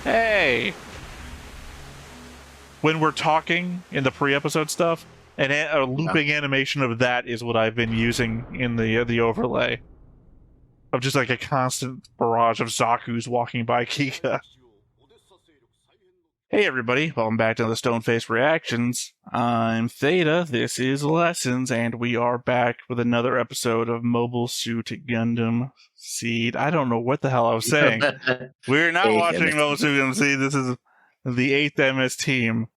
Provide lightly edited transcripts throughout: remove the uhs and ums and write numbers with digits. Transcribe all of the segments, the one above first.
Hey! When we're talking in the pre-episode stuff, a looping animation of that is what I've been using in the overlay. Of just like a constant barrage of Zaku's walking by Kika. Hey everybody, welcome back to the Stoneface Reactions. I'm Theta, this is Lessons, and we are back with another episode of Mobile Suit Gundam Seed. I don't know what the hell I was saying. We're not watching Mobile Suit Gundam Seed, this is the 8th MS team.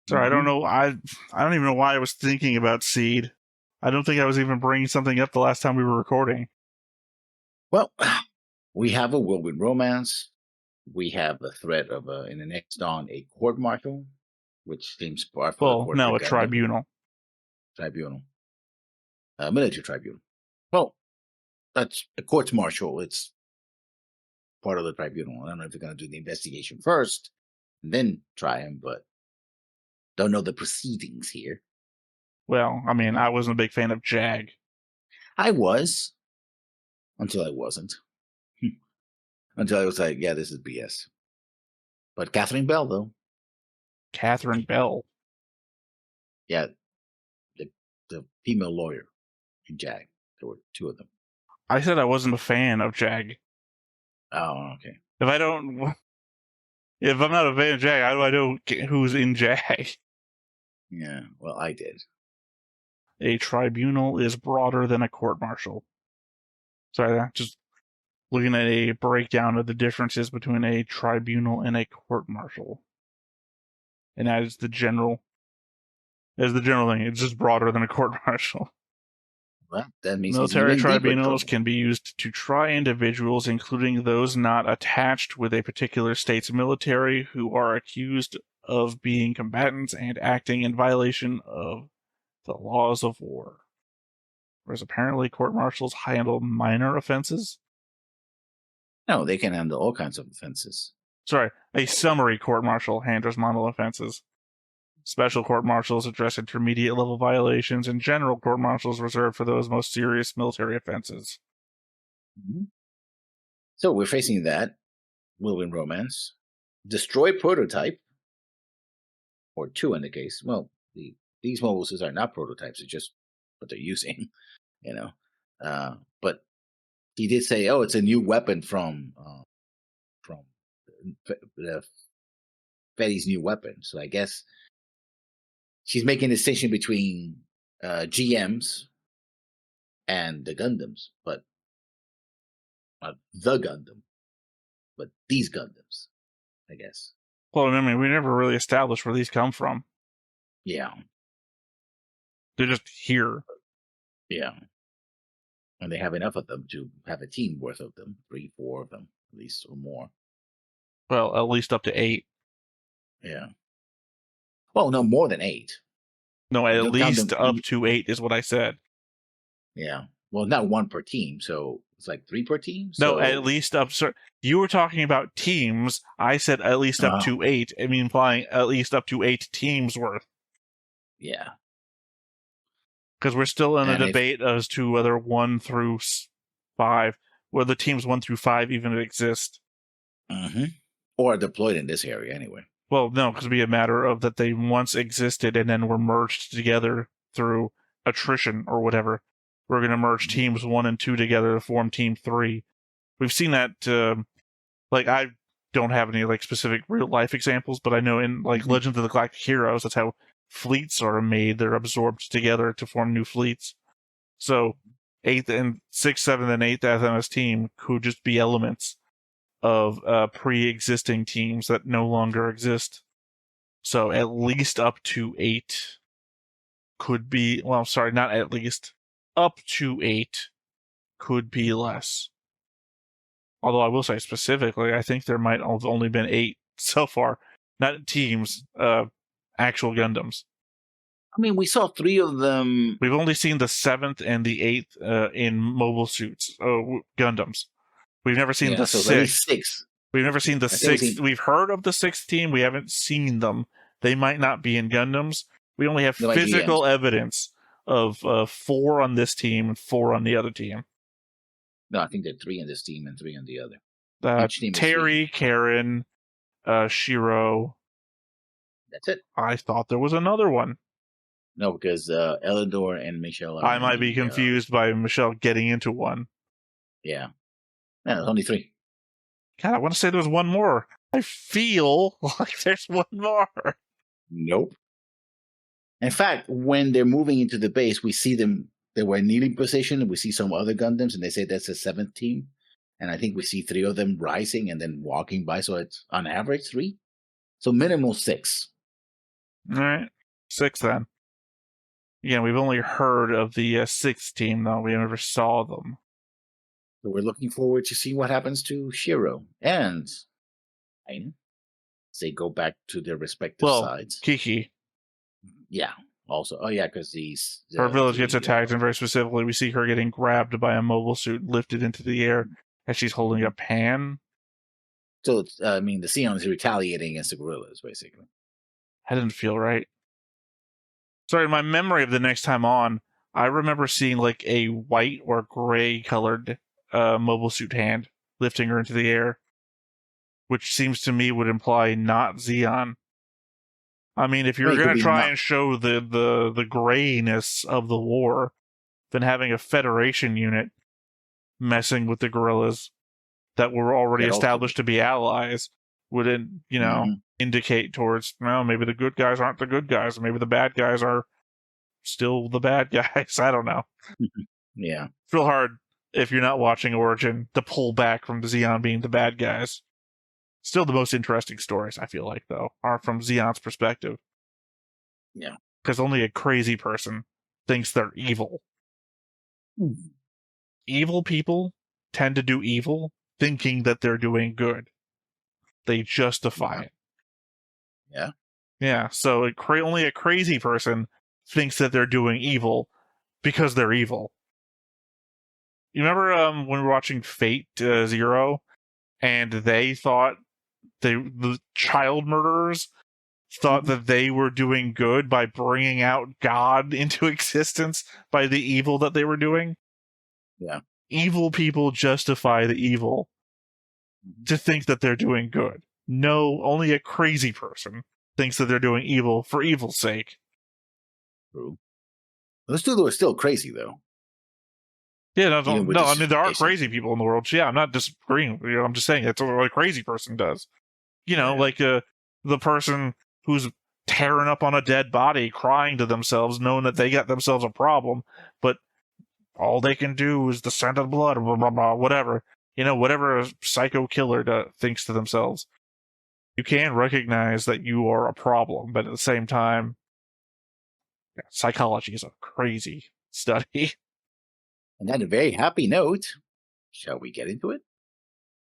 Sorry, I don't know, I don't even know why I was thinking about Seed. I don't think I was even bringing something up the last time we were recording. Well, we have a whirlwind romance. We have a threat of, in the next dawn, a court-martial, which seems par for the no, a tribunal. Military tribunal. Well, that's a court-martial. It's part of the tribunal. I don't know if they're going to do the investigation first and then try him, but don't know the proceedings here. Well, I mean, I wasn't a big fan of Jag. I was, until I wasn't. Until I was like, yeah, this is BS. But Catherine Bell, though. Catherine Bell? Yeah, the female lawyer in Jag. There were two of them. I said I wasn't a fan of Jag. Oh, okay. If I'm not a fan of Jag, how do I know who's in Jag? Yeah, well, I did. A tribunal is broader than a court-martial. Sorry, just looking at a breakdown of the differences between a tribunal and a court-martial. And that is the general thing. It's just broader than a court-martial. Well, that means military tribunals can be used to try individuals, including those not attached with a particular state's military, who are accused of being combatants and acting in violation of the laws of war. Whereas apparently court-martials handle minor offenses? No, they can handle all kinds of offenses. Sorry, a summary court-martial handles minor offenses. Special court-martials address intermediate-level violations, and general court-martials reserved for those most serious military offenses. Mm-hmm. So we're facing that. Whirlwind romance. Destroy prototype. Or two in the case. Well, these mobile suits are not prototypes. It's just what they're using. But he did say, oh, it's a new weapon from Fetty's new weapon. So I guess she's making a distinction between GMs and the Gundams, but not the Gundam, but these Gundams, I guess. Well, I mean, we never really established where these come from. Yeah. They're just here. Yeah. And they have enough of them to have a team worth of them. 3, 4 of them, at least, or more. Well, at least up to 8. Yeah. Well, no, more than 8. No, at least up to 8 is what I said. Yeah. Well, not 1 per team, so it's like 3 per team? So... No, at least up... Sorry, you were talking about teams. I said at least up to 8. I mean, implying at least up to 8 teams worth. Yeah. Because we're still in a debate as to whether 1 through 5, whether teams 1 through 5 even exist. Mm-hmm. Or deployed in this area, anyway. Well, no, because it'd be a matter of that they once existed and then were merged together through attrition or whatever. We're going to merge teams 1 and 2 together to form Team 3. We've seen that, I don't have any, specific real-life examples, but I know in, Legends of the Galactic Heroes, that's how fleets are made. They're absorbed together to form new fleets. So 8th and 6th, 7th, and 8th FMS team could just be elements of pre-existing teams that no longer exist. So at least up to 8 could be... Well, sorry, not at least. Up to 8 could be less. Although I will say specifically, I think there might have only been 8 so far. Not teams, actual Gundams. I mean, we saw 3 of them. We've only seen the 7th and the 8th in mobile suits, Gundams. We've never seen the 6th. We've never seen the 6th. We've heard of the 6th team. We haven't seen them. They might not be in Gundams. We only have physical evidence of 4 on this team and 4 on the other team. No, I think there are 3 on this team and 3 on the other. Terry, Karen, Shiro. That's it. I thought there was another one. No, because Eleanor and Michelle are I might be confused by Michelle getting into one. Yeah. Yeah, there's only 3. God, I want to say there's one more. I feel like there's one more. Nope. In fact, when they're moving into the base, we see them. They were in kneeling position, and we see some other Gundams, and they say that's the 7th team. And I think we see 3 of them rising and then walking by. So it's on average 3. So minimal 6. All right. 6 then. Again, we've only heard of the 6th team, though. We never saw them. So we're looking forward to see what happens to Shiro and Aina. They go back to their respective sides. Kiki. Yeah. Also, because her village gets attacked, and very specifically, we see her getting grabbed by a mobile suit, lifted into the air as she's holding a pan. So, the Sion is retaliating against the guerrillas, basically. That didn't feel right. Sorry, my memory of the next time on, I remember seeing like a white or gray colored mobile suit hand lifting her into the air, which seems to me would imply not Zeon. I mean, if you're going to try and show the grayness of the war, then having a Federation unit messing with the guerrillas that were already established to be allies would, indicate towards, maybe the good guys aren't the good guys, maybe the bad guys are still the bad guys. I don't know. Yeah. It's real hard if you're not watching Origin to pull back from Zeon being the bad guys. Still the most interesting stories, I feel like, though, are from Zeon's perspective. Yeah. Because only a crazy person thinks they're evil. Evil people tend to do evil thinking that they're doing good. They justify it. Yeah. Yeah, so only a crazy person thinks that they're doing evil because they're evil. You remember when we were watching Fate Zero, and they thought the child murderers thought that they were doing good by bringing out God into existence by the evil that they were doing? Yeah. Evil people justify the evil to think that they're doing good. No, only a crazy person thinks that they're doing evil for evil's sake. True. Those two are still crazy, though. Yeah, I mean, there are crazy people in the world. Yeah, I'm not disagreeing. I'm just saying that's what a crazy person does. Like the person who's tearing up on a dead body, crying to themselves, knowing that they got themselves a problem, but all they can do is the scent of blood, blah, blah, blah, whatever. Whatever a psycho killer thinks to themselves. You can recognize that you are a problem, but at the same time, psychology is a crazy study. And on a very happy note, shall we get into it?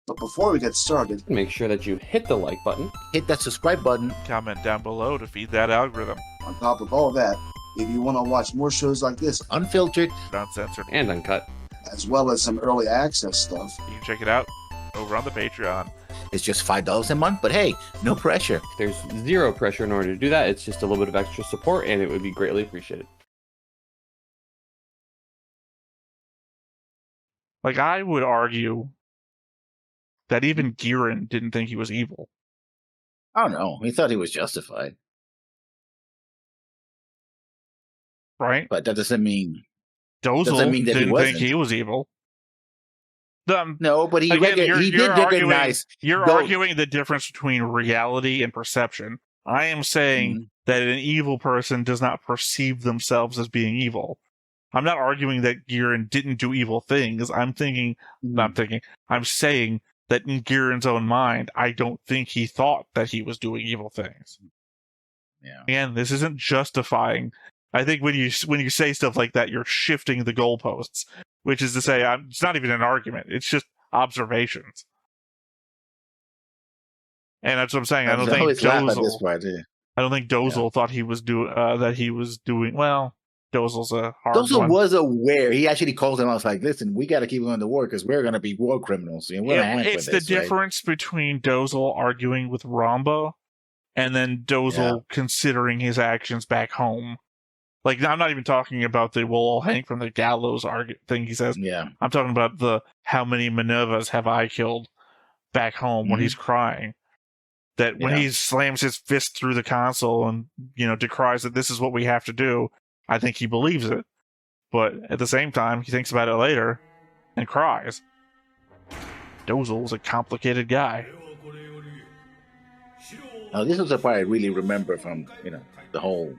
But before we get started, make sure that you hit the like button, hit that subscribe button, comment down below to feed that algorithm. On top of all that, if you want to watch more shows like this, unfiltered, uncensored, and uncut, as well as some early access stuff, you can check it out over on the Patreon. It's just $5 a month, but hey, no pressure. There's zero pressure in order to do that. It's just a little bit of extra support, and it would be greatly appreciated. Like, I would argue that even Giran didn't think he was evil. I don't know. He thought he was justified. Right? But that doesn't mean... Dozle didn't think he was evil. No, but he did recognize... You're arguing the difference between reality and perception. I am saying that an evil person does not perceive themselves as being evil. I'm not arguing that Giran didn't do evil things. I'm saying that in Giran's own mind, I don't think he thought that he was doing evil things. Yeah. Again, this isn't justifying. I think when you say stuff like that, you're shifting the goalposts, which is to say, it's not even an argument. It's just observations. And that's what I'm saying. I don't think Dozle thought he was doing well. Dozle's a hard one. Dozle was aware. He actually called him out like, listen, we got to keep going to war because we're going to be war criminals. It's the difference between Dozle arguing with Ramba and then Dozle considering his actions back home. Like, I'm not even talking about the we'll all hang from the gallows thing he says. Yeah. I'm talking about the how many Minervas have I killed back home when he's crying. That when Yeah. he slams his fist through the console and, decries that this is what we have to do, I think he believes it. But at the same time, he thinks about it later and cries. Dozel's a complicated guy. Now, this was the part I really remember from, the whole.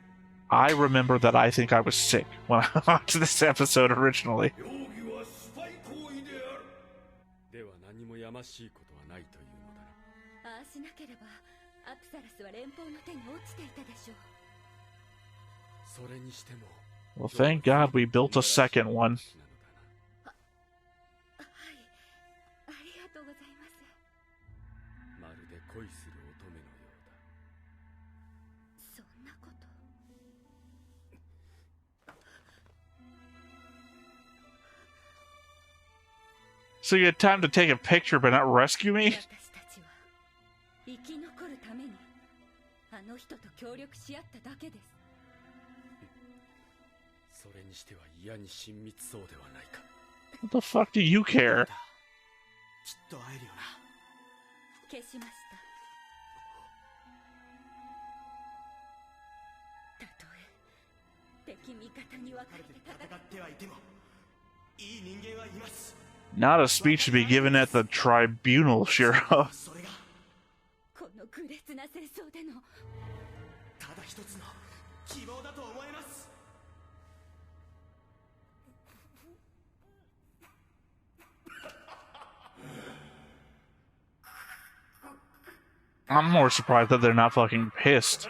I remember that I think I was sick when I watched this episode originally. では何もやましいことはないというのだな。ああしなければアプサラスは連邦の手に落ちていたでしょう。それにしても Well, thank God we built a second one. はい、ありがとうございます。まるで恋する乙女のようだ。そんなこと。So you had time to take a picture but not rescue me? 私たちは生き残るためにあの人と協力し合っただけです。それにしては嫌に親密そうではないか。 What the fuck do you care? きっと会えるよな。消しました。たとえ敵味方に分かれて戦ってはいてもいい人間はいます。 Not a speech to be given at the tribunal, Shiro. それがこの愚劣な戦争でのただ一つの希望だと思います。 I'm more surprised that they're not fucking pissed.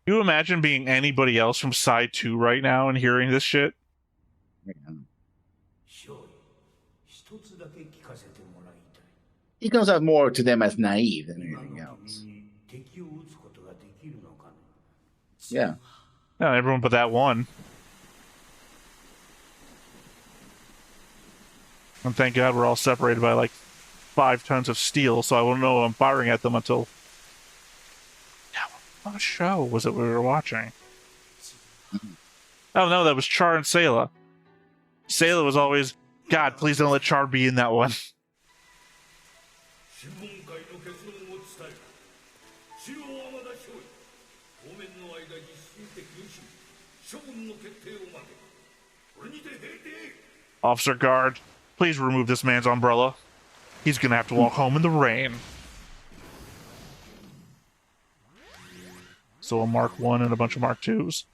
Can you imagine being anybody else from side 2 right now and hearing this shit? He comes out more to them as naive than anything else. Yeah. Yeah, everyone but that one. And thank God we're all separated by like 5 tons of steel, so I won't know I'm firing at them until... What show was it we were watching? Oh no, that was Char and Sayla. Sayla was always, God, please don't let Char be in that one. Officer Guard, please remove this man's umbrella. He's gonna have to walk home in the rain. So a Mark 1 and a bunch of Mark 2s.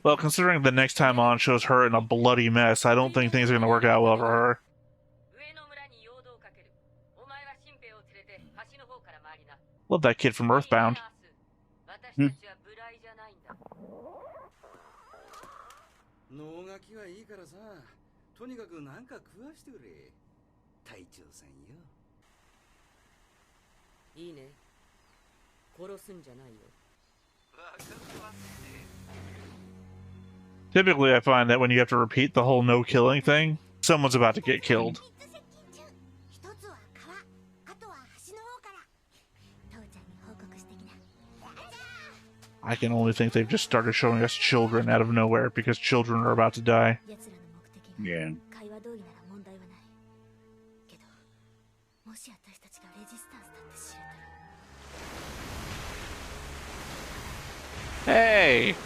Well, considering the next time on shows her in a bloody mess, I don't think things are going to work out well for her. Love that kid from Earthbound. Typically, I find that when you have to repeat the whole no killing thing, someone's about to get killed. I can only think they've just started showing us children out of nowhere because children are about to die. Yeah. Hey!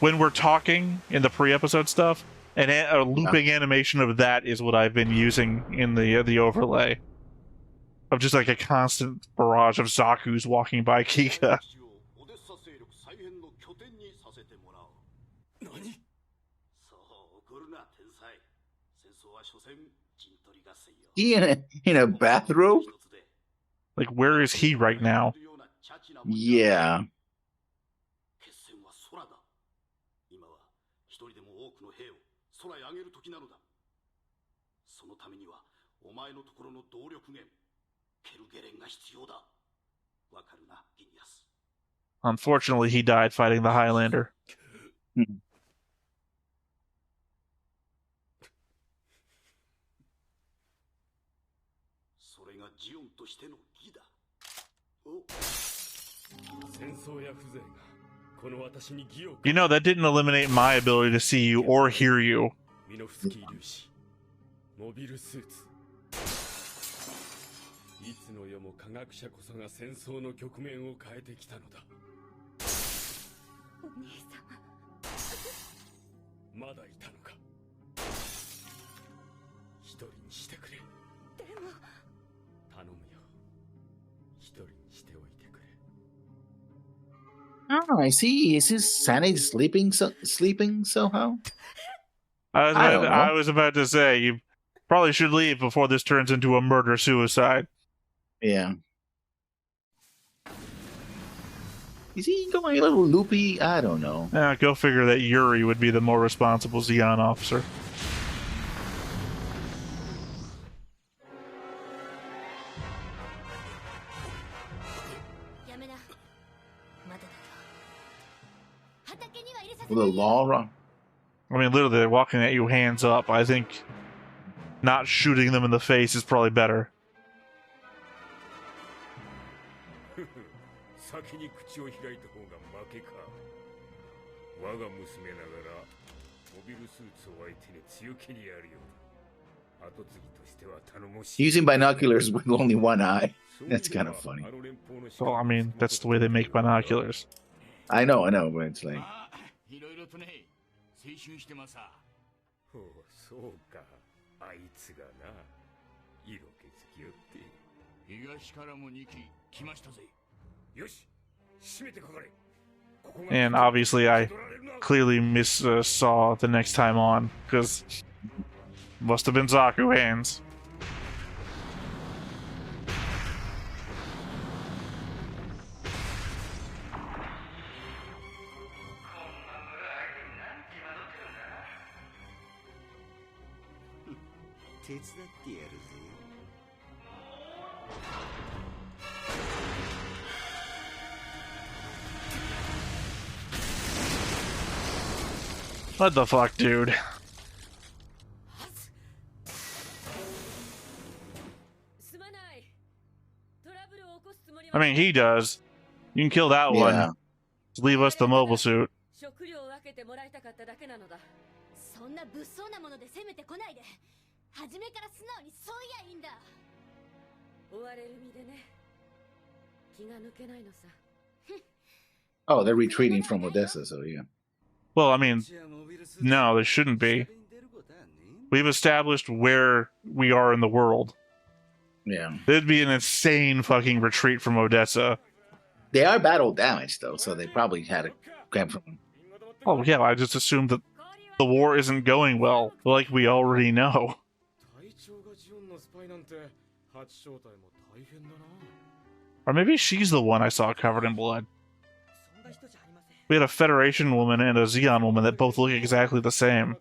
When we're talking in the pre-episode stuff, a looping animation of that is what I've been using in the overlay. Of just like a constant barrage of Zaku's walking by Kika. He in a bathrobe? Like, where is he right now? Yeah. Unfortunately, he died fighting the Highlander. You know, that didn't eliminate my ability to see you or hear you. Oh, I see. Is his Sane sleeping somehow? I was about to say, you probably should leave before this turns into a murder-suicide. Yeah. Is he going a little loopy? I don't know. Go figure that Yuri would be the more responsible Zeon officer. With a law wrong. I mean, literally, they're walking at you hands up. I think not shooting them in the face is probably better. Using binoculars with only one eye. That's kind of funny. Well, I mean, that's the way they make binoculars. I know, but it's like... And obviously, I clearly saw the next time on, because must have been Zaku hands. What the fuck, dude? I mean, he does. You can kill that one. Just leave us the mobile suit. Oh, they're retreating from Odessa, so yeah. Well, I mean, no, they shouldn't be. We've established where we are in the world. Yeah. It'd be an insane fucking retreat from Odessa. They are battle damaged, though, so they probably had to come from... Oh, yeah, I just assumed that the war isn't going well, like we already know. Or maybe she's the one I saw covered in blood. We had a Federation woman and a Zeon woman that both look exactly the same.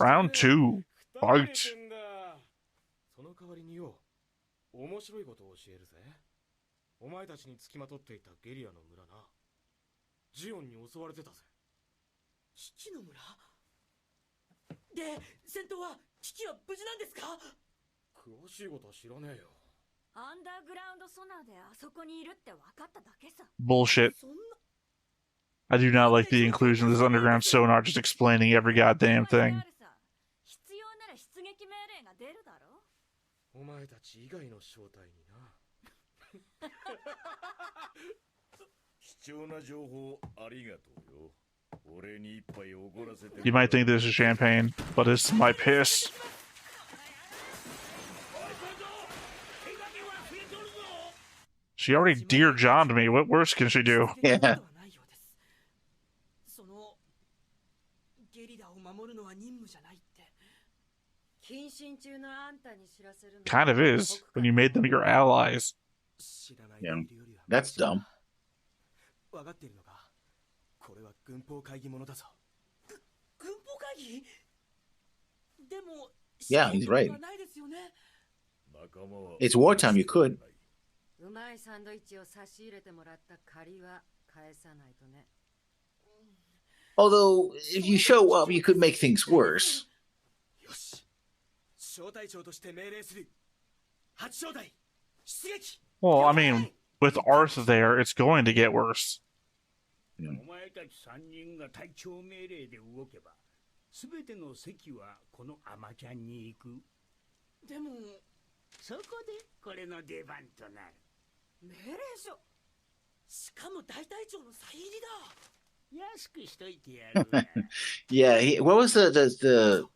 Round 2. Fight. Bullshit. I do not like the inclusion of this underground sonar just explaining every goddamn thing. You might think this is champagne, but it's my piss. She already Dear John'd me. What worse can she do? Yeah. Kind of is, when you made them your allies. Yeah. That's dumb. Yeah, he's right. It's wartime, you could. Although, if you show up, you could make things worse. Well, I mean, with Arth there, it's going to get worse. Yeah. お前たち3人が隊長命令で動けば、すべての席はこのアマちゃんに行く。でも、そこでこれの出番となる。命令書。しかも大隊長のサイン入りだ。安くしといてやるわ。Yeah, what was the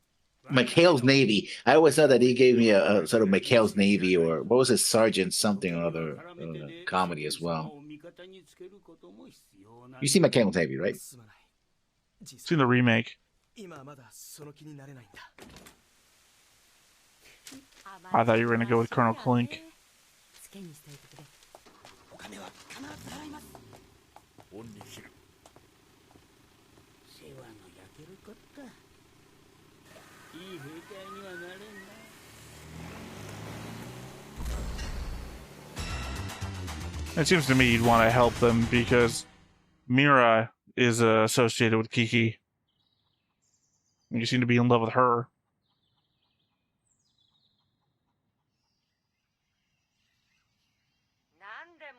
McHale's Navy? I always thought that he gave me a sort of McHale's Navy, or what was it, Sergeant something or other comedy as well. You see McHale's Navy, right? Seen the remake. I thought you were going to go with Colonel Clink. 恩に着る。世話の焼けるこった。いい兵隊にはなれんな。It seems to me you'd want to help them because Mira is associated with Kiki. You seem to be in love with her.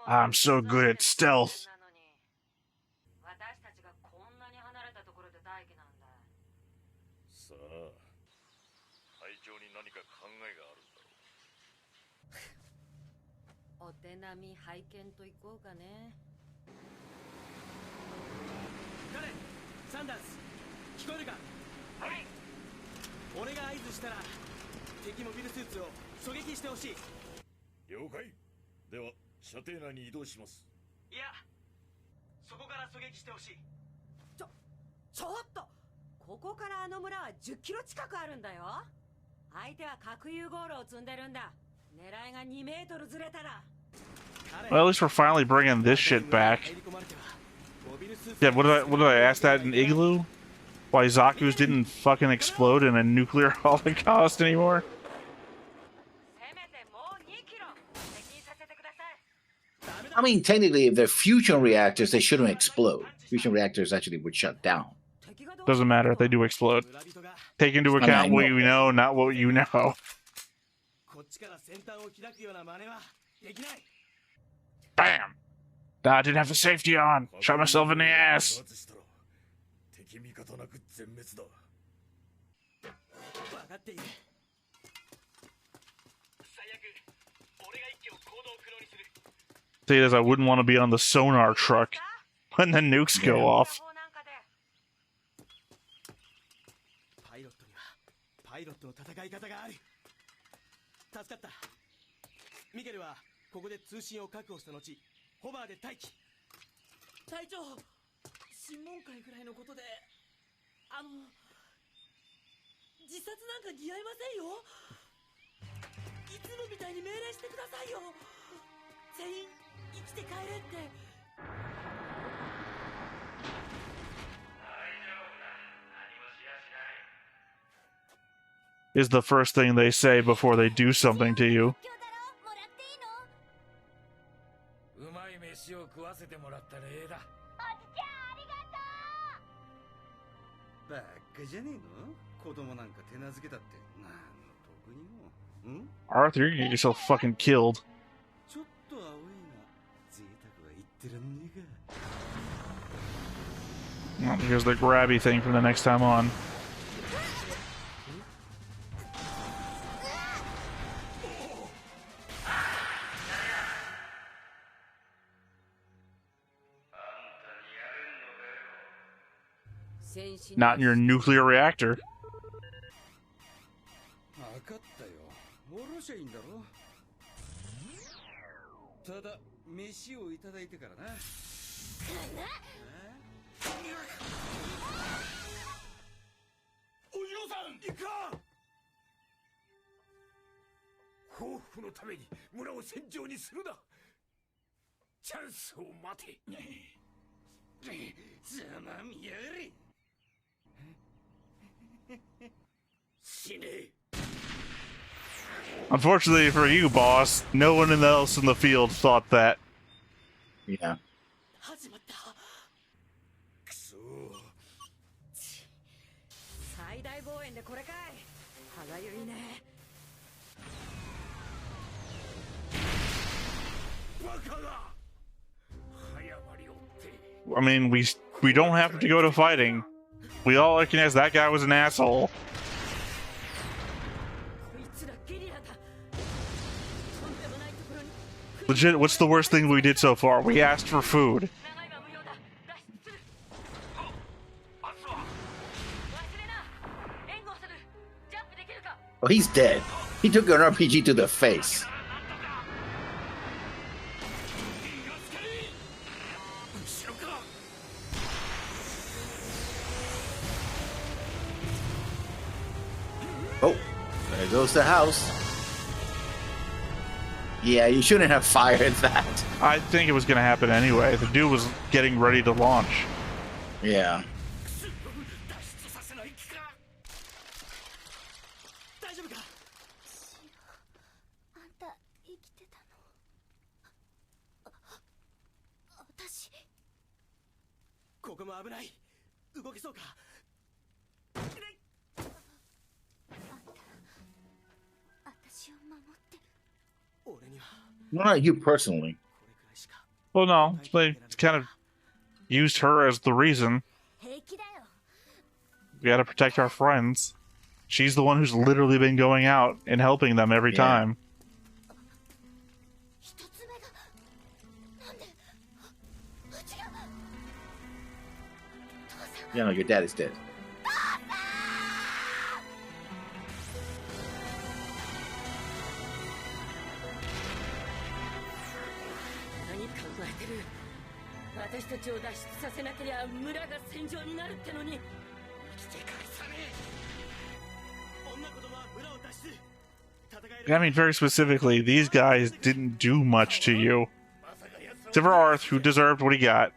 I'm so good at stealth. さあ、隊長に何か考えがあるんだろう。お手並み拝見といこうかね。彼、サンダース、聞こえるか？はい。俺が合図したら敵モビルスーツを狙撃してほしい。了解。では射程内に移動します。いや、そこから狙撃してほしい。ちょっと、ここからあの村は10キロ近くあるんだよ。相手は核融合炉を積んでるんだ。狙いが2メートルずれたら。Well, at least we're finally bringing this shit back. Yeah, what did I ask that in Igloo? Why Zaku's didn't fucking explode in a nuclear holocaust anymore? I mean, technically, if they're fusion reactors, they shouldn't explode. Fusion reactors actually would shut down. Doesn't matter, they do explode. Take into account what you know, not what you know. Bam! I didn't have the safety on. Shot myself in the ass. Say this, I wouldn't want to be on the sonar truck when the nukes go off. パイロットの戦い方がある。助かった。ミゲルはここで通信を確保した後、ホバーで待機。隊長、審問会ぐらいのことで、自殺なんか似合いませんよ。いつもみたいに命令してくださいよ。全員生きて帰れって。 Is the first thing they say before they do something to you. うまい飯を食わせてもらった礼だ。おじちゃんありがとう。バカじゃねえの？子供なんか手なずけたってなんの得にも。ん？ Arthur, you're gonna get yourself fucking killed. ちょっと青いが贅沢は言ってらんねえか。 Well, here's the grabby thing from the next time on. Not in your nuclear reactor. わかったよ。おろしゃいいんだろ。ただ飯をいただいてからな。お嬢さん、行かん。報復のために村を戦場にするな。チャンスを待て。ざまみやがれ。 Unfortunately for you, boss, no one else in the field thought that. Yeah. 大々望遠でこれかい。歯がゆいね。 I mean, we don't have to go to fighting. We all recognize that guy was an asshole. Legit, what's the worst thing we did so far? We asked for food. Oh, he's dead. He took an RPG to the face. Oh, there goes the house. Yeah, you shouldn't have fired that. I think it was going to happen anyway. The dude was getting ready to launch. Yeah. Not you personally. Well, no, they kind of used her as the reason. We got to protect our friends. She's the one who's literally been going out and helping them every time. You know, your dad is dead. I mean, very specifically, these guys didn't do much to you. Except for Arth, who deserved what he got.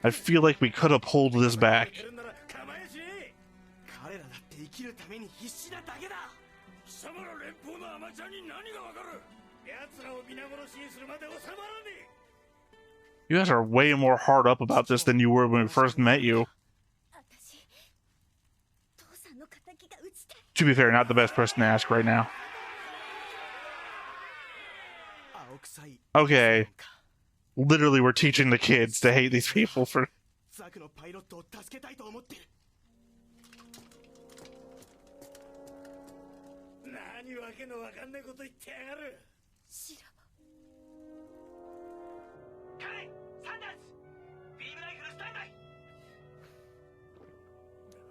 I feel like we could have pulled this back. You guys are way more hard up about this than you were when we first met you. To be fair, not the best person to ask right now. Okay. Literally, we're teaching the kids to hate these people for...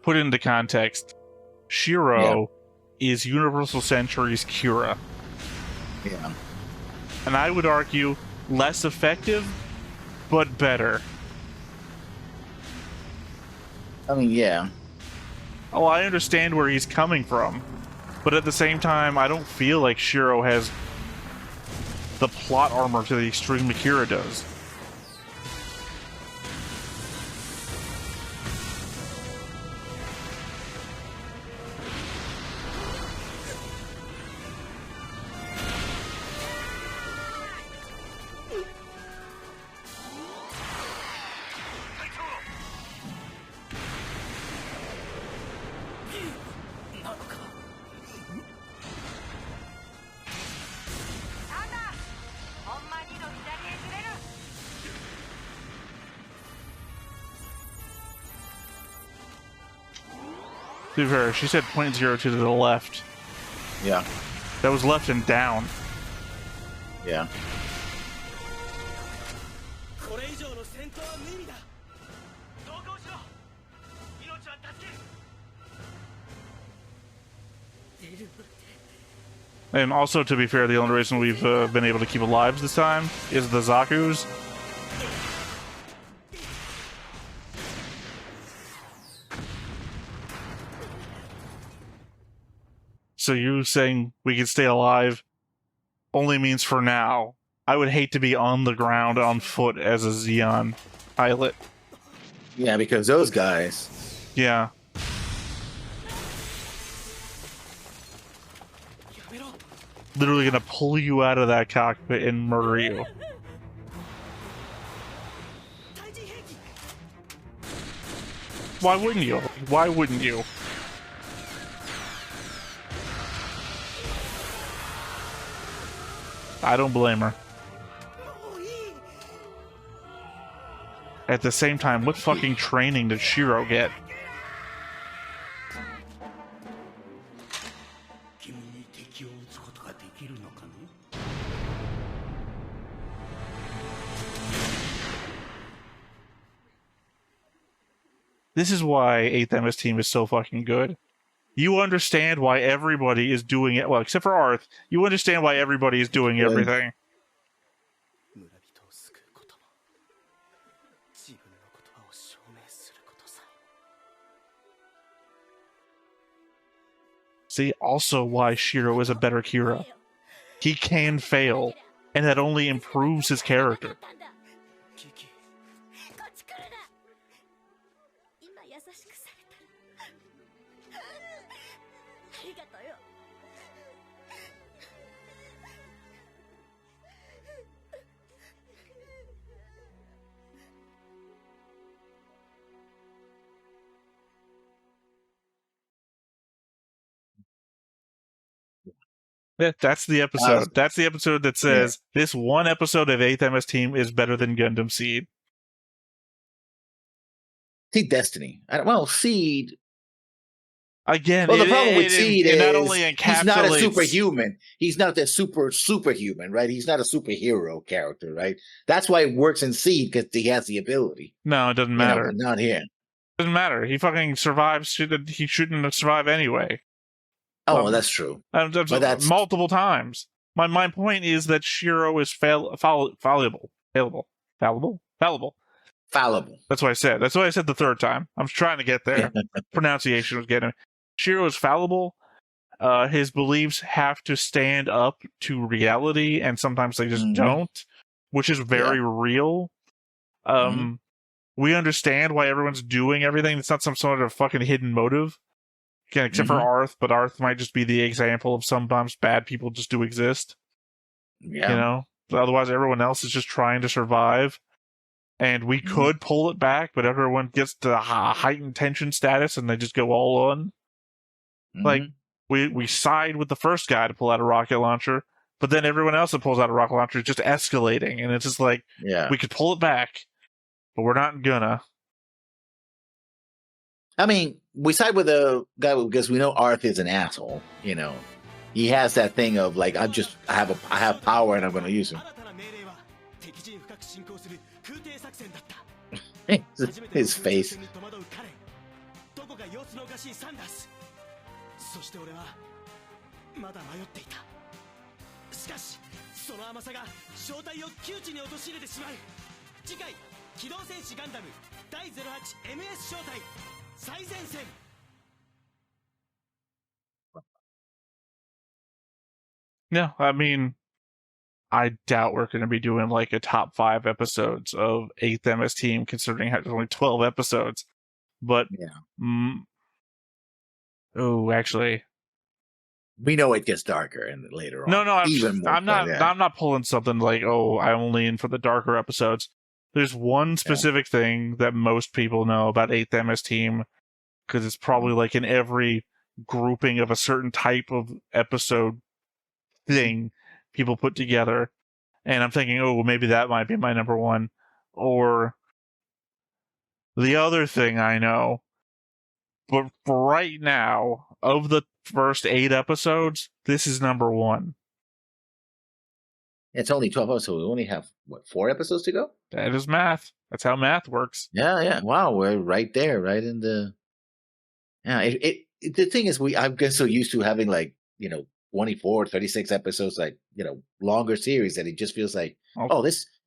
Put into context, Shiro is Universal Century's Kira. Yeah. And I would argue less effective, but better. I mean, yeah. Oh, I understand where he's coming from. But at the same time, I don't feel like Shiro has the plot armor to the extreme Akira does. To be fair, she said 0.02 to the left. Yeah. That was left and down. Yeah. And also, to be fair, the only reason we've been able to keep alive this time is the Zakus. So you saying we can stay alive only means for now. I would hate to be on the ground on foot as a Xeon pilot. Yeah, because those guys. Yeah. Literally gonna pull you out of that cockpit and murder you. Why wouldn't you? Why wouldn't you? I don't blame her. At the same time, what fucking training did Shiro get? This is why 8th MS team is so fucking good. You understand why everybody is doing it. Well, except for Arth, you understand why everybody is doing everything. See, also why Shiro is a better Kira. He can fail, and that only improves his character. That's the episode. That's the episode that says this one episode of 8th MS Team is better than Gundam Seed. See, Destiny. Well, Seed. Again, well, the problem with Seed is not only he's not a superhuman. He's not a superhuman, right? He's not a superhero character, right? That's why it works in Seed, because he has the ability. No, it doesn't matter. But not here. It doesn't matter. He fucking survives. He shouldn't have survived anyway. Oh, that's true. But that's multiple times. My point is that Shiro is fallible. That's what I said. That's what I said the third time. I'm trying to get there. Pronunciation was getting me. Shiro is fallible. His beliefs have to stand up to reality, and sometimes they just don't, which is very real. We understand why everyone's doing everything. It's not some sort of fucking hidden motive. Again, except for Arth, but Arth might just be the example of sometimes bad people just do exist. Yeah. You know? Otherwise, everyone else is just trying to survive. And we could pull it back, but everyone gets to heightened tension status and they just go all on. Like, we side with the first guy to pull out a rocket launcher, but then everyone else that pulls out a rocket launcher is just escalating. And it's just like, we could pull it back, but we're not gonna. I mean, we side with the guy because we know Arth is an asshole. You know, he has that thing of like, I have power and I'm going to use him. His face. Yeah, I mean, I doubt we're going to be doing like a top 5 episodes of 8th MS Team, considering there's only 12 episodes. But, actually, we know it gets darker and later on. No, I'm not pulling something like, I'm only in for the darker episodes. There's one specific thing that most people know about 8th MS Team, because it's probably like in every grouping of a certain type of episode thing people put together, and I'm thinking, maybe that might be my number one. Or the other thing I know, but for right now, of the first 8 episodes, this is number 1. It's only 12 episodes. We only have 4 episodes to go. That is math. That's how math works. Yeah. Wow, we're right there, right in the. Yeah, the thing is, I've been so used to having 24, 36 episodes, longer series, that it just feels like,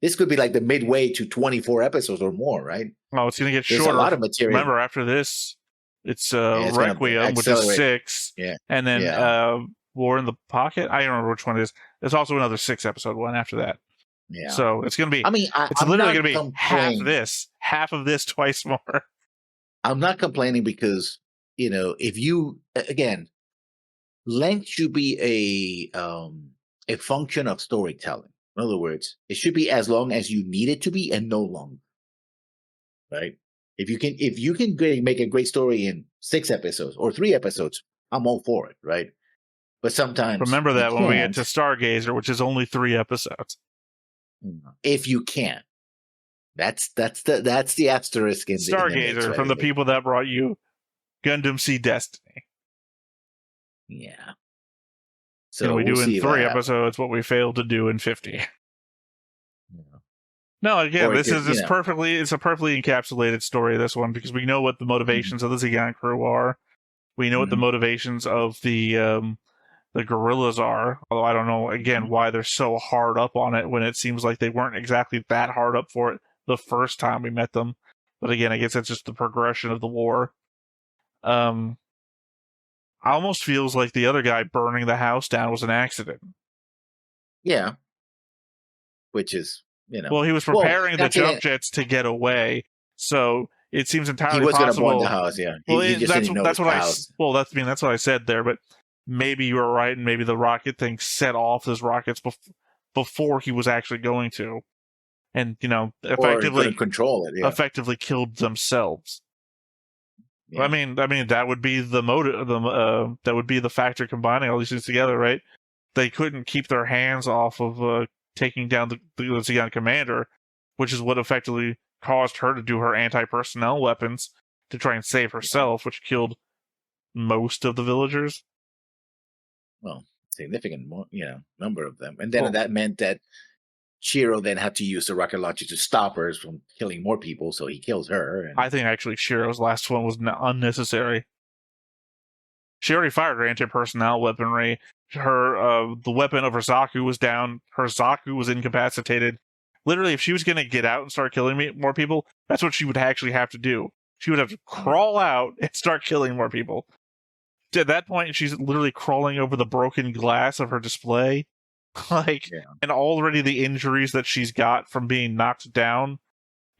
this could be like the midway to 24 episodes or more, right? Oh, it's going to get shorter. There's a lot of material. Remember, after this, it's Requiem, which is 6. Yeah. And then War in the Pocket. I don't remember which one it is. There's also another 6-episode one after that. Yeah. So it's going to be, it's literally going to be half of this twice more. I'm not complaining because, if you, again, length should be a function of storytelling. In other words, it should be as long as you need it to be and no longer. Right? If you can make a great story in 6 episodes or 3 episodes, I'm all for it, right? But sometimes Remember you that when we get can't. to Stargazer, which is only 3 episodes. If you can, that's the asterisk in the Stargazer mix, right? from the people that brought you Gundam Seed Destiny. Yeah. So we we'll do in see 3 that. episodes what we failed to do in 50. Yeah. No, again, Or it this could, is just it's a perfectly encapsulated story, this one, because we know what the motivations of the Zeon crew are. We know what the motivations of the gorillas are, although I don't know, again, why they're so hard up on it when it seems like they weren't exactly that hard up for it the first time we met them. But again, I guess that's just the progression of the war. Almost feels like the other guy burning the house down was an accident. Yeah. Which is, Well, he was preparing the jump jets to get away, so it seems entirely he was possible. Going to burn the house, yeah. Well, he just didn't know that's what house. that's what I said there. But maybe you were right, and maybe the rocket thing set off his rockets before he was actually going to, and effectively control it. Yeah. Effectively killed themselves. Yeah. I mean that would be the motive. That would be the factor combining all these things together, right? They couldn't keep their hands off of taking down the Zeon commander, which is what effectively caused her to do her anti-personnel weapons to try and save herself, which killed most of the villagers. Well, significant, number of them, and then that meant that Shiro then had to use the rocket launcher to stop her from killing more people, so he kills her. I think actually Shiro's last one was unnecessary. She already fired her anti-personnel weaponry. The weapon of her zaku was down. Her zaku was incapacitated. Literally, if she was going to get out and start killing more people, that's what she would actually have to do. She would have to crawl out and start killing more people. At that point, she's literally crawling over the broken glass of her display. And already the injuries that she's got from being knocked down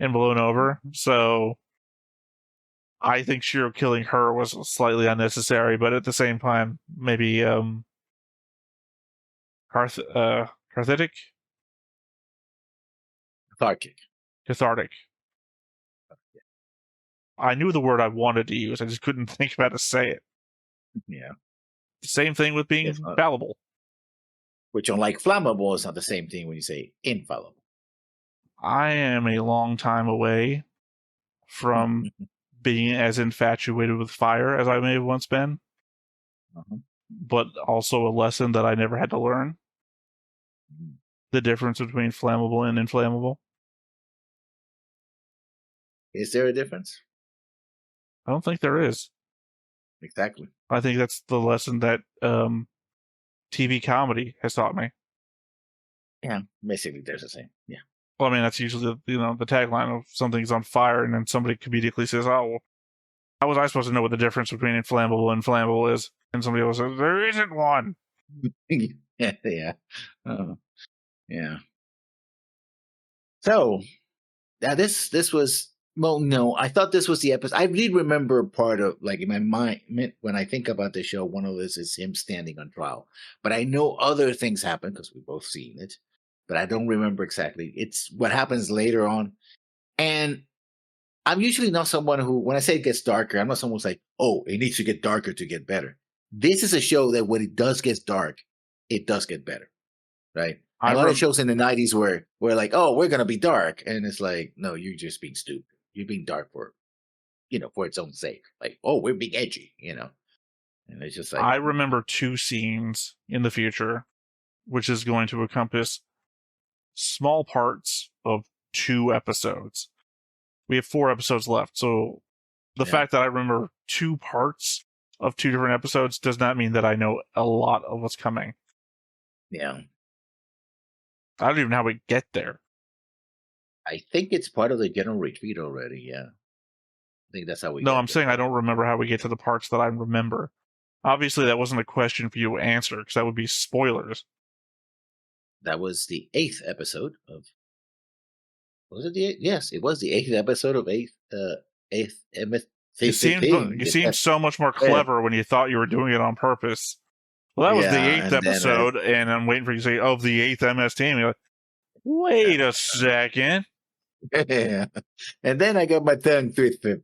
and blown over. So I think Shiro killing her was slightly unnecessary, but at the same time, maybe cathartic. I knew the word I wanted to use. I just couldn't think of how to say it. Yeah. Same thing with being fallible. Which, unlike flammable, is not the same thing when you say infallible. I am a long time away from being as infatuated with fire as I may have once been. But also a lesson that I never had to learn. The difference between flammable and inflammable. Is there a difference? I don't think there is. Exactly. I think that's the lesson that TV comedy has taught me. Yeah, basically there's the same. Yeah. Well, I mean, that's usually the tagline of something's on fire, and then somebody comedically says, "Oh, well, how was I supposed to know what the difference between inflammable and flammable is?" And somebody else says, "There isn't one." Yeah. Yeah. So, this was. Well, no, I thought this was the episode. I really remember part of, in my mind, when I think about the show, one of this is him standing on trial. But I know other things happen because we've both seen it, but I don't remember exactly. It's what happens later on. And I'm usually not someone who, when I say it gets darker, I'm not someone who's like, oh, it needs to get darker to get better. This is a show that when it does get dark, it does get better, right? A lot of shows in the 90s where we're like, oh, we're going to be dark. And it's like, no, you're just being stupid. You're being dark for its own sake. Like, oh, we're being edgy, And it's just like, I remember 2 scenes in the future, which is going to encompass small parts of 2 episodes. We have 4 episodes left, so the fact that I remember 2 parts of 2 different episodes does not mean that I know a lot of what's coming. Yeah. I don't even know how we get there. I think it's part of the general retreat already, yeah. I think that's how we No, I'm saying I don't remember how we get to the parts that I remember. Obviously, that wasn't a question for you to answer, because that would be spoilers. That was the 8th episode of... Was it the 8th? Yes, it was the 8th episode of 8th You seemed so much more clever when you thought you were doing it on purpose. Well, that was the 8th episode, and I'm waiting for you to say, of the 8th MS team. You're like, wait a second. And then I got my tongue twisted.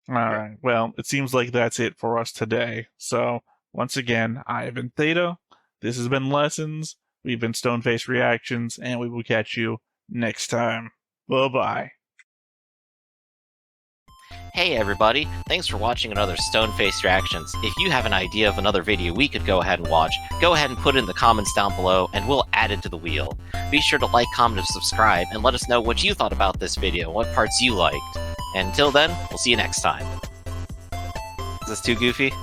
All right. Well, it seems like that's it for us today. So, once again, I have been Theta. This has been Lessons. We've been Stoneface Reactions, and we will catch you next time. Bye-bye. Hey everybody, thanks for watching another Stoneface Reactions. If you have an idea of another video we could go ahead and watch, go ahead and put it in the comments down below and we'll add it to the wheel. Be sure to like, comment, and subscribe and let us know what you thought about this video, what parts you liked. And until then, we'll see you next time. Is this too goofy?